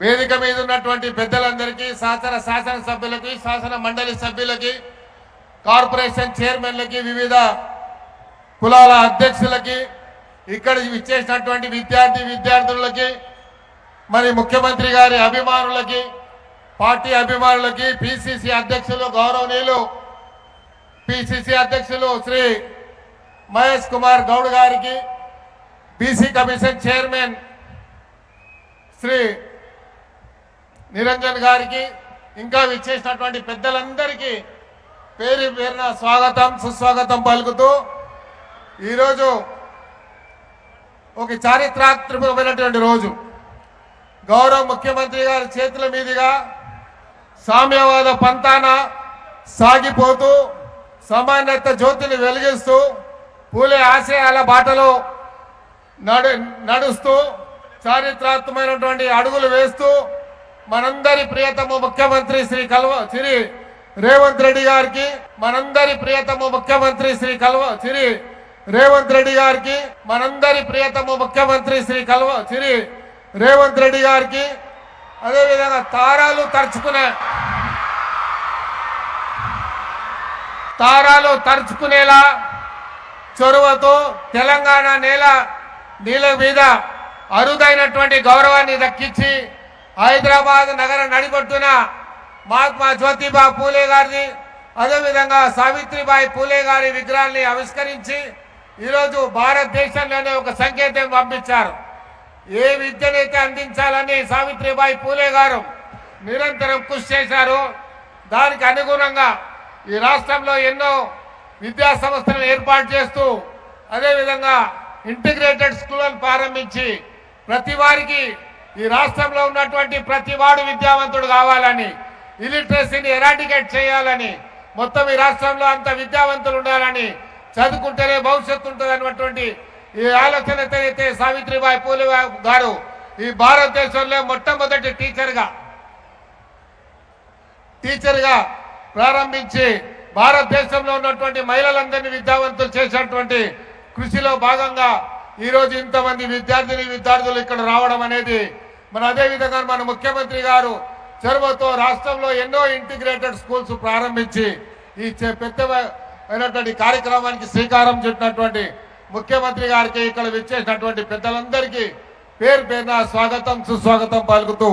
వేదిక మీద ఉన్నటువంటి పెద్దలందరికీ, శాసనసభ్యులకి, శాసన మండలి సభ్యులకి, కార్పొరేషన్ చైర్మన్లకి, వివిధ కులాల అధ్యక్షులకి, ఇక్కడ ఇచ్చేసినటువంటి విద్యార్థులకి, మరి ముఖ్యమంత్రి గారి అభిమానులకి, పార్టీ అభిమానులకి, పిసిసి అధ్యక్షులు గౌరవనీయులు పిసిసి అధ్యక్షులు శ్రీ మహేష్ కుమార్ గౌడ్ గారికి, BC commission chairman Shri Niranjan గారికి, ఇంకా విచ్చేసినటువంటి పెద్దలందరికీ పేరు పేరున స్వాగతం సుస్వాగతం పలుకుతూ ఈరోజు ఒక చారిత్రాత్మకమైనటువంటి రోజు. గౌరవ ముఖ్యమంత్రి గారి చేతుల మీదుగా సామ్యవాద పంతాన సాగిపోతూ సమానత్వ జ్యోతిని వెలిగిస్తూ పూలే ఆశయాల బాటలో నడుస్తూ చారిత్రాత్మకమైనటువంటి అడుగులు వేస్తూ మనందరి ప్రియతమ ముఖ్యమంత్రి శ్రీ రేవంత్ రెడ్డి గారికి, మనందరి ప్రియతమ ముఖ్యమంత్రి శ్రీ రేవంత్ రెడ్డి గారికి, మనందరి ప్రియతమ ముఖ్యమంత్రి శ్రీ రేవంత్ రెడ్డి గారికి, అదేవిధంగా తారాలు తరుచుకునేలా చొరవతో తెలంగాణ నీల మీద అరుదైనటువంటి గౌరవాన్ని దక్కించి హైదరాబాద్ నగర నడిబొట్టున మహాత్మా జ్యోతిబా పూలే గారిని, అదేవిధంగా సావిత్రిబాయి పూలే గారి విగ్రహాన్ని ఆవిష్కరించి ఈరోజు భారతదేశంలోనే ఒక సంకేతం పంపించారు. ఏ విద్యనైతే అందించాలని సావిత్రిబాయి పూలే గారు నిరంతరం కృషి చేశారు, దానికి అనుగుణంగా ఈ రాష్ట్రంలో ఎన్నో విద్యా సంస్థలను ఏర్పాటు చేస్తూ, అదేవిధంగా ఇంటిగ్రేటెడ్ స్కూళ్ళను ప్రారంభించి ప్రతి వారికి, ఈ రాష్ట్రంలో ఉన్నటువంటి ప్రతి వాడు విద్యావంతుడు కావాలని, ఇలిటరసీని ఎరాడికేట్ చేయాలని, మొత్తం ఈ రాష్ట్రంలో అంత విద్యావంతులు ఉండాలని, చదువుకుంటేనే భవిష్యత్తు ఉంటుంది అన్నటువంటి ఈ ఆలోచనతో అయితే సావిత్రిబాయి పూలే గారు ఈ భారతదేశంలో మొట్టమొదటి టీచర్గా ప్రారంభించి భారతదేశంలో ఉన్నటువంటి మహిళలందరినీ విద్యావంతులు చేసినటువంటి కృషిలో భాగంగా ఈరోజు ఇంతమంది విద్యార్థులు ఇక్కడ రావడం అనేది అదేవిధంగా మన ముఖ్యమంత్రి గారు చొరవతో రాష్ట్రంలో ఎన్నో ఇంటిగ్రేటెడ్ స్కూల్స్ ప్రారంభించి ఈ పెద్దమైనటువంటి కార్యక్రమానికి శ్రీకారం చుట్టినటువంటి ముఖ్యమంత్రి గారికి, ఇక్కడ విచ్చేసినటువంటి పెద్దలందరికీ పేరు పేరున స్వాగతం సుస్వాగతం పలుకుతూ